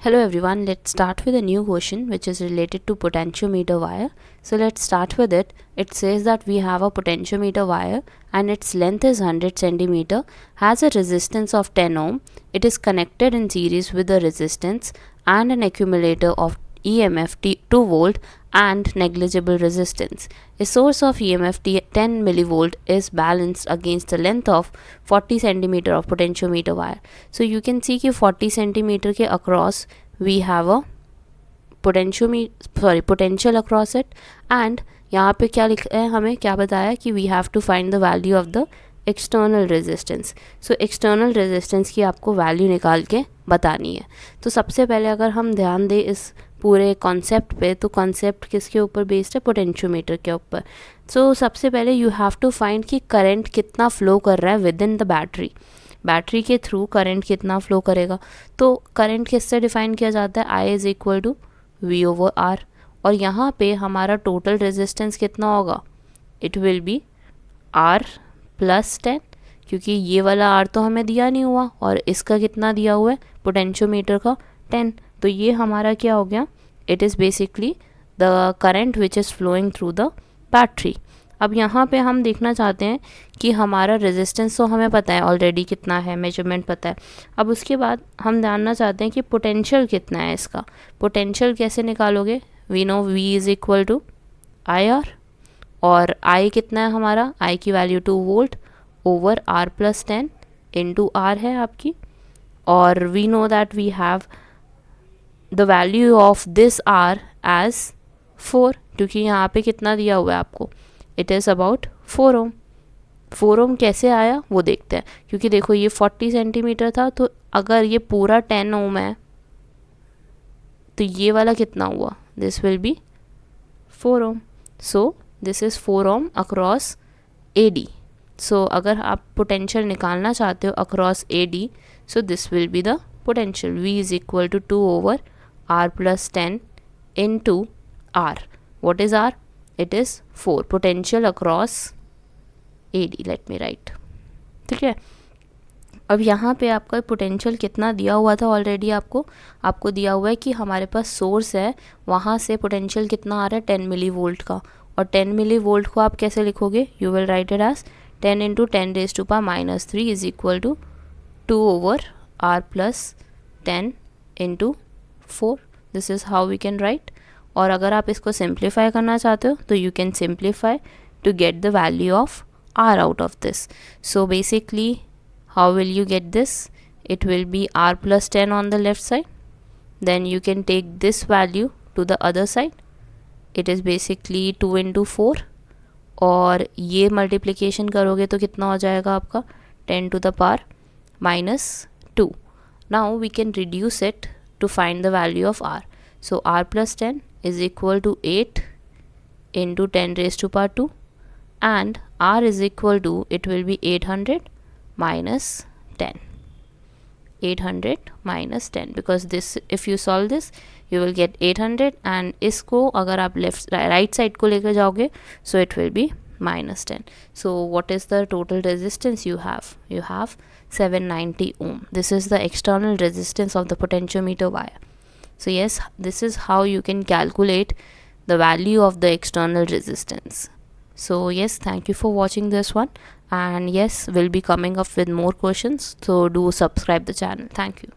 Hello everyone, let's start with a new question which is related to potentiometer wire. So let's start with it. It says that we have a potentiometer wire and its length is 100 centimeter, has a resistance of 10 ohm. It is connected in series with a resistance and an accumulator of EMF 2 volt and negligible resistance. A source of EMF 10 millivolt is balanced against the length of 40 centimeter of potentiometer wire. So you can see कि 40 centimeter के across we have a potential across it, and यहाँ पे क्या लिखा है, हमें क्या बताया कि we have to find the value of the external resistance. So external resistance की आपको वैल्यू निकाल के बतानी है. तो सबसे पहले अगर हम ध्यान दें इस पूरे कॉन्सेप्ट पे, तो कॉन्सेप्ट किसके ऊपर बेस्ड है? पोटेंशियोमीटर के ऊपर. सो सबसे पहले यू हैव टू फाइंड कि करंट कितना फ्लो कर रहा है within the battery. Battery के थ्रू करंट कितना फ्लो करेगा. तो करंट किससे डिफाइन किया जाता है? I is equal to V over R. और यहाँ पे हमारा टोटल रेजिस्टेंस कितना होगा? It will be R plus 10, क्योंकि ये वाला आर तो हमें दिया नहीं हुआ और इसका कितना दिया हुआ है पोटेंशियोमीटर का? 10. तो ये हमारा क्या हो गया? It is basically the current which is flowing through the battery. अब यहाँ पे हम देखना चाहते हैं कि हमारा रेजिस्टेंस तो हमें पता है ऑलरेडी कितना है, मेजरमेंट पता है. अब उसके बाद हम जानना चाहते हैं कि पोटेंशियल कितना है इसका. पोटेंशियल कैसे निकालोगे? We know V is equal to I R, और आई कितना है हमारा? आई की value 2 volt over R plus 10 into R है आपकी. और we know that we have the value of this R as 4, क्योंकि यहाँ पे कितना दिया हुआ है आपको? It is about 4 ohm. 4 ohm कैसे आया वो देखते हैं, क्योंकि देखो ये 40 सेंटीमीटर था, तो अगर ये पूरा 10 ओम है तो ये वाला कितना हुआ? This will be 4 ohm. So this is 4 ohm across A D. So अगर आप पोटेंशियल निकालना चाहते हो across A D, so this will be the potential. V is equal to 2 over R plus 10 into R. What is R? It is 4. Potential across AD. Let me write. ठीक है. अब यहाँ पे आपका पोटेंशियल कितना दिया हुआ था ऑलरेडी? आपको दिया हुआ है कि हमारे पास सोर्स है, वहाँ से पोटेंशियल कितना आ रहा है? 10 मिली वोल्ट का. और 10 मिली वोल्ट को आप कैसे लिखोगे? You will write it as 10 into 10 raise to power minus 3 is equal to 2 over R plus 10 into 4. This is how we can write. और अगर आप इसको सिंप्लीफाई करना चाहते हो तो you can simplify to get the value of R out of this. So basically how will you get this? It will be r plus 10 on the left side. Then you can take this value to the other side. It is basically 2 into 4. और ये multiplication करोगे तो कितना हो जाएगा आपका? 10 to the power minus 2. Now we can reduce it to find the value of r. So r plus 10 is equal to 8 into 10 raised to power 2, and r is equal to, it will be 800 minus 10. 800 minus 10, because this, if you solve this you will get 800, and इसको अगर आप left right side को लेकर जाओगे so it will be minus 10. So what is the total resistance you have? You have 790 ohm. This is the external resistance of the potentiometer wire. So yes, this is how you can calculate the value of the external resistance. So yes, thank you for watching this one, and yes, we'll be coming up with more questions, so do subscribe the channel. Thank you.